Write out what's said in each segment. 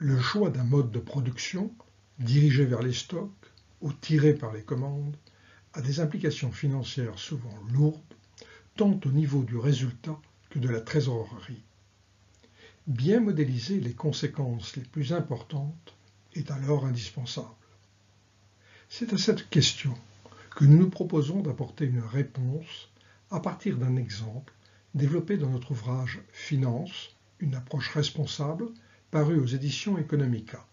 Le choix d'un mode de production, dirigé vers les stocks ou tiré par les commandes, a des implications financières souvent lourdes, tant au niveau du résultat que de la trésorerie. Bien modéliser les conséquences les plus importantes est alors indispensable. C'est à cette question que nous nous proposons d'apporter une réponse à partir d'un exemple développé dans notre ouvrage Finance, une approche responsable, paru aux éditions Economica.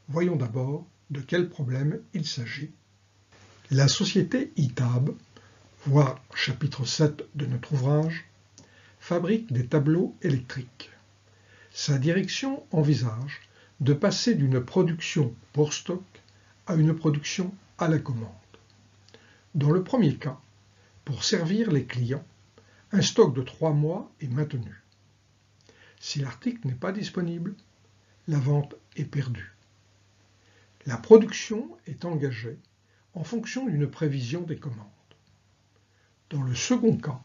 Voyons d'abord de quel problème il s'agit. La société ITAB, voir chapitre 7 de notre ouvrage, fabrique des tableaux électriques. Sa direction envisage de passer d'une production pour stock à une production à la commande. Dans le premier cas, pour servir les clients, un stock de 3 mois est maintenu. Si l'article n'est pas disponible, la vente est perdue. La production est engagée en fonction d'une prévision des commandes. Dans le second cas,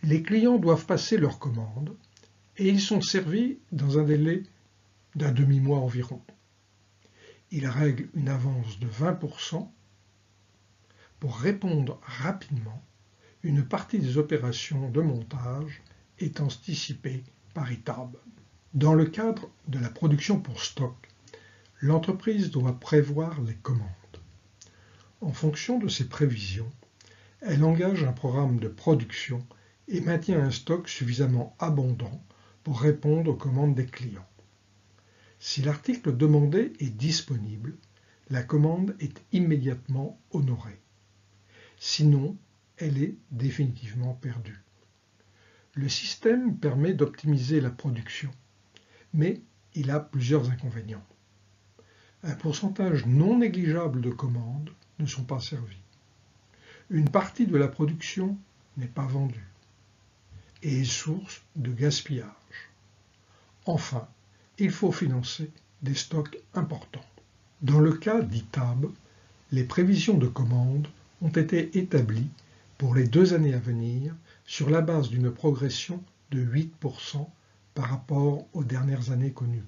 les clients doivent passer leurs commandes et ils sont servis dans un délai d'un demi-mois environ. Ils règlent une avance de 20% pour répondre rapidement. Une partie des opérations de montage est anticipée par ITAB. Dans le cadre de la production pour stock, l'entreprise doit prévoir les commandes. En fonction de ces prévisions, elle engage un programme de production et maintient un stock suffisamment abondant pour répondre aux commandes des clients. Si l'article demandé est disponible, la commande est immédiatement honorée. Sinon, elle est définitivement perdue. Le système permet d'optimiser la production, mais il a plusieurs inconvénients. Un pourcentage non négligeable de commandes ne sont pas servies. Une partie de la production n'est pas vendue et est source de gaspillage. Enfin, il faut financer des stocks importants. Dans le cas d'ITAB, les prévisions de commandes ont été établies pour les 2 années à venir sur la base d'une progression de 8% par rapport aux dernières années connues.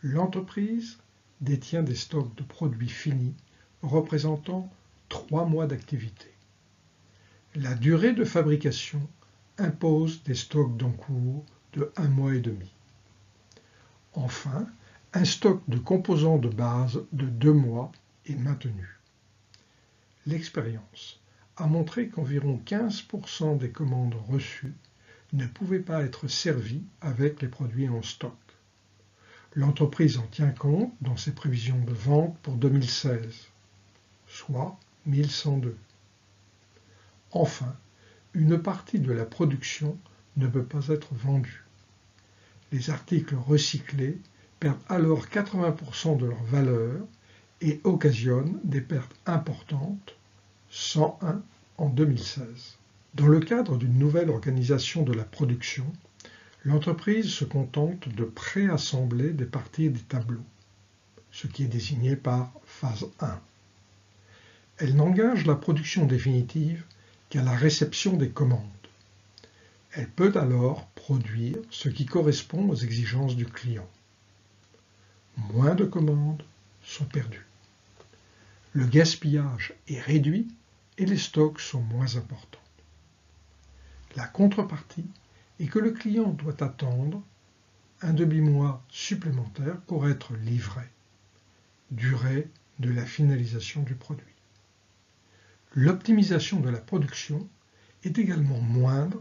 L'entreprise détient des stocks de produits finis représentant 3 mois d'activité. La durée de fabrication impose des stocks d'encours de 1 mois et demi. Enfin, un stock de composants de base de 2 mois est maintenu. L'expérience a montré qu'environ 15% des commandes reçues ne pouvaient pas être servies avec les produits en stock. L'entreprise en tient compte dans ses prévisions de vente pour 2016, soit 1102. Enfin, une partie de la production ne peut pas être vendue. Les articles recyclés perdent alors 80% de leur valeur et occasionnent des pertes importantes, 101 en 2016. Dans le cadre d'une nouvelle organisation de la production, l'entreprise se contente de préassembler des parties des tableaux, ce qui est désigné par phase 1. Elle n'engage la production définitive qu'à la réception des commandes. Elle peut alors produire ce qui correspond aux exigences du client. Moins de commandes sont perdues. Le gaspillage est réduit et les stocks sont moins importants. La contrepartie est que le client doit attendre un demi-mois supplémentaire pour être livré, durée de la finalisation du produit. L'optimisation de la production est également moindre,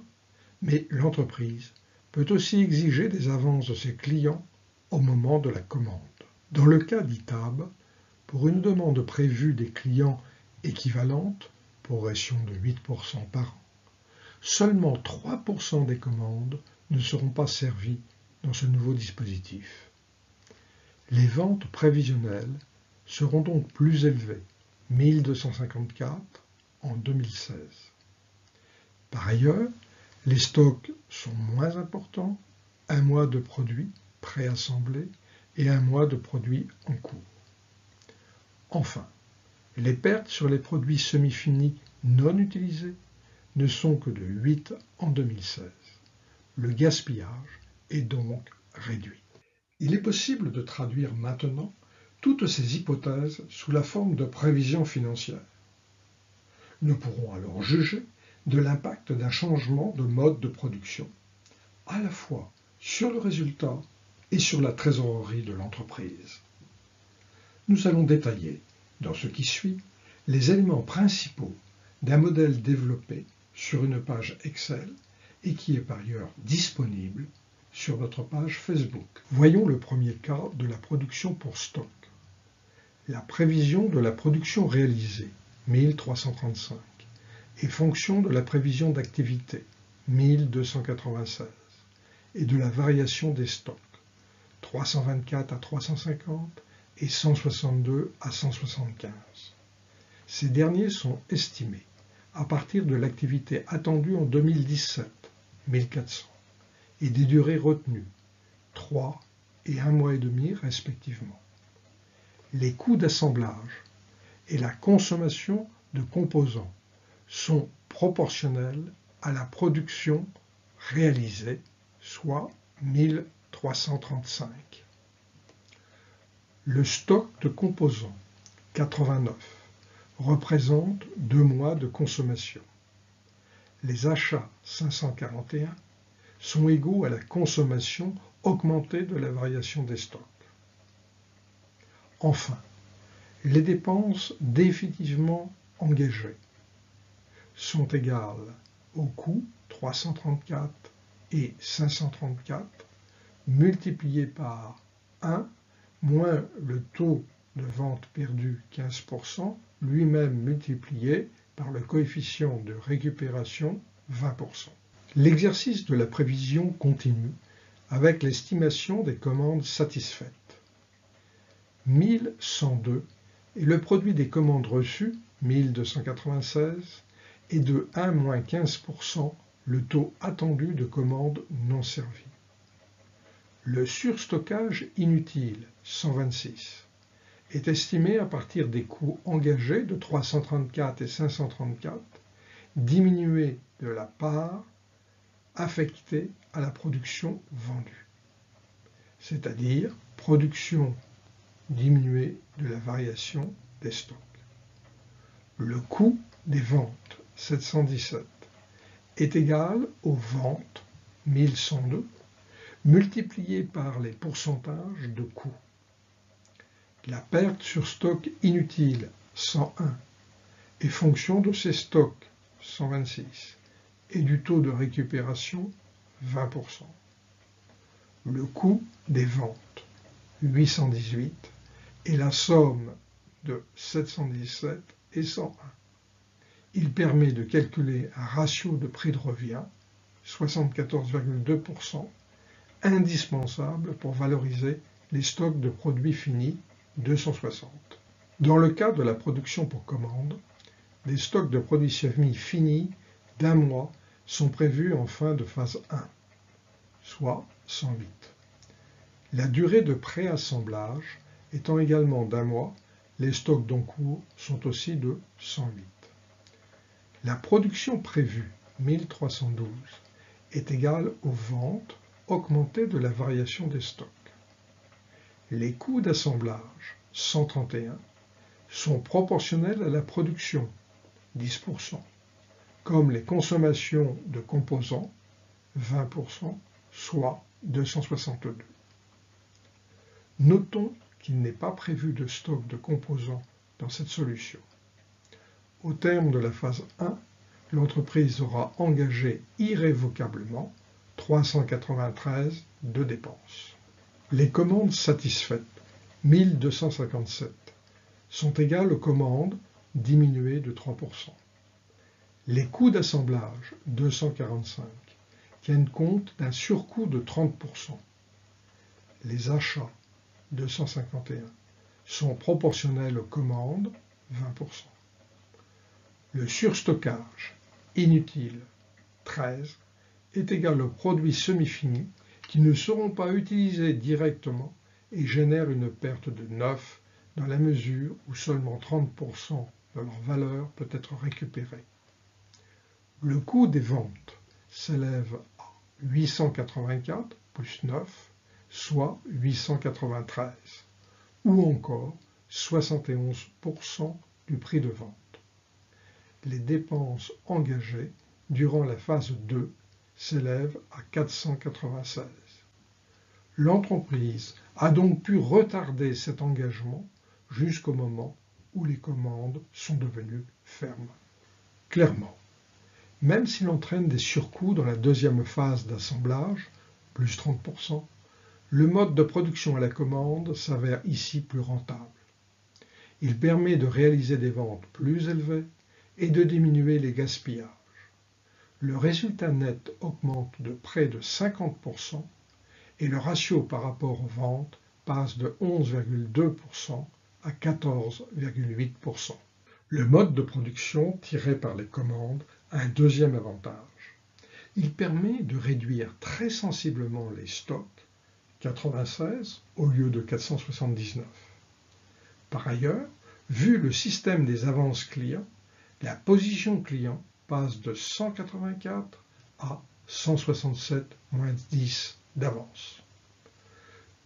mais l'entreprise peut aussi exiger des avances de ses clients au moment de la commande. Dans le cas d'ITAB, pour une demande prévue des clients équivalente, progression de 8% par an, seulement 3% des commandes ne seront pas servies dans ce nouveau dispositif. Les ventes prévisionnelles seront donc plus élevées, 1254 en 2016. Par ailleurs, les stocks sont moins importants, 1 mois de produits préassemblés et 1 mois de produits en cours. Enfin, les pertes sur les produits semi-finis non utilisés ne sont que de 8 en 2016. Le gaspillage est donc réduit. Il est possible de traduire maintenant toutes ces hypothèses sous la forme de prévisions financières. Nous pourrons alors juger de l'impact d'un changement de mode de production, à la fois sur le résultat et sur la trésorerie de l'entreprise. Nous allons détailler, dans ce qui suit, les éléments principaux d'un modèle développé sur une page Excel et qui est par ailleurs disponible sur notre page Facebook. Voyons le premier cas de la production pour stock. La prévision de la production réalisée, 1335, est fonction de la prévision d'activité, 1296, et de la variation des stocks, 324 à 350 et 162 à 175. Ces derniers sont estimés à partir de l'activité attendue en 2017, 1400, et des durées retenues, 3 et 1 mois et demi respectivement. Les coûts d'assemblage et la consommation de composants sont proportionnels à la production réalisée, soit 1335. Le stock de composants, 89, représente 2 mois de consommation. Les achats, 541, sont égaux à la consommation augmentée de la variation des stocks. Enfin, les dépenses définitivement engagées sont égales aux coûts 334 et 534 multipliés par 1 moins le taux de vente perdu 15%, lui-même multiplié par le coefficient de récupération 20%. L'exercice de la prévision continue avec l'estimation des commandes satisfaites. 1102 est le produit des commandes reçues, 1296, et de 1-15% le taux attendu de commandes non servies. Le surstockage inutile, 126, est estimé à partir des coûts engagés de 334 et 534, diminués de la part affectée à la production vendue, c'est-à-dire production diminuée de la variation des stocks. Le coût des ventes, 717, est égal aux ventes, 1102, multiplié par les pourcentages de coûts. La perte sur stock inutile, 101, est fonction de ces stocks, 126, et du taux de récupération, 20%. Le coût des ventes, 818, est la somme de 717 et 101. Il permet de calculer un ratio de prix de revient, 74,2%, indispensable pour valoriser les stocks de produits finis, 260. Dans le cas de la production pour commande, des stocks de produits semi-finis d'1 mois sont prévus en fin de phase 1, soit 108. La durée de préassemblage étant également d'1 mois, les stocks d'encours sont aussi de 108. La production prévue, 1312, est égale aux ventes augmentées de la variation des stocks. Les coûts d'assemblage, 131, sont proportionnels à la production, 10%, comme les consommations de composants, 20%, soit 262. Notons qu'il n'est pas prévu de stock de composants dans cette solution. Au terme de la phase 1, l'entreprise aura engagé irrévocablement 393 de dépenses. Les commandes satisfaites, 1257, sont égales aux commandes diminuées de 3%. Les coûts d'assemblage, 245, tiennent compte d'un surcoût de 30%. Les achats, 251, sont proportionnels aux commandes, 20%. Le surstockage, inutile, 13, est égal aux produits semi-finis qui ne seront pas utilisés directement et génèrent une perte de 9 dans la mesure où seulement 30% de leur valeur peut être récupérée. Le coût des ventes s'élève à 884 plus 9, soit 893, ou encore 71% du prix de vente. Les dépenses engagées durant la phase 2 s'élèvent à 496. L'entreprise a donc pu retarder cet engagement jusqu'au moment où les commandes sont devenues fermes. Clairement, même s'il entraîne des surcoûts dans la deuxième phase d'assemblage, plus 30%, le mode de production à la commande s'avère ici plus rentable. Il permet de réaliser des ventes plus élevées et de diminuer les gaspillages. Le résultat net augmente de près de 50% et le ratio par rapport aux ventes passe de 11,2% à 14,8%. Le mode de production tiré par les commandes a un deuxième avantage. Il permet de réduire très sensiblement les stocks, 96 au lieu de 479. Par ailleurs, vu le système des avances clients, la position client passe de 184 à 167-10 d'avance.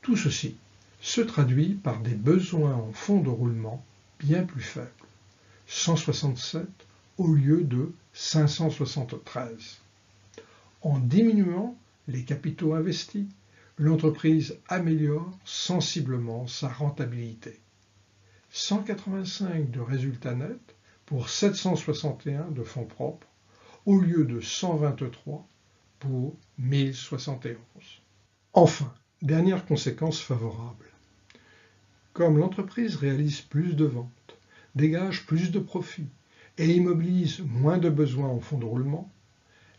Tout ceci se traduit par des besoins en fonds de roulement bien plus faibles, 167 au lieu de 573. En diminuant les capitaux investis, l'entreprise améliore sensiblement sa rentabilité. 185 de résultats nets pour 761 de fonds propres, au lieu de 123 pour 1071. Enfin, dernière conséquence favorable. Comme l'entreprise réalise plus de ventes, dégage plus de profits et immobilise moins de besoins en fonds de roulement,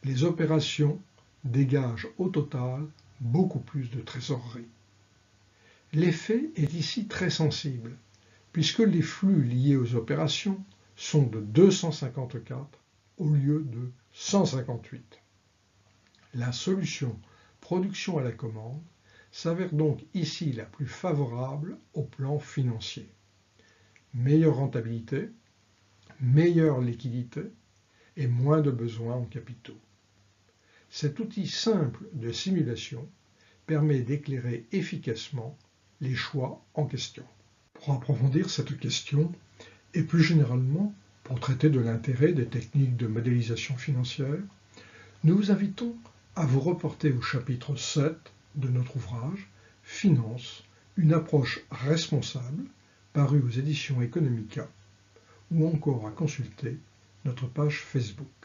les opérations dégagent au total beaucoup plus de trésorerie. L'effet est ici très sensible, puisque les flux liés aux opérations sont de 254 au lieu de 158. La solution production à la commande s'avère donc ici la plus favorable au plan financier. Meilleure rentabilité, meilleure liquidité et moins de besoins en capitaux. Cet outil simple de simulation permet d'éclairer efficacement les choix en question. Pour approfondir cette question, et plus généralement pour traiter de l'intérêt des techniques de modélisation financière, nous vous invitons à vous reporter au chapitre 7 de notre ouvrage « Finance, une approche responsable » paru aux éditions Economica, ou encore à consulter notre page Facebook.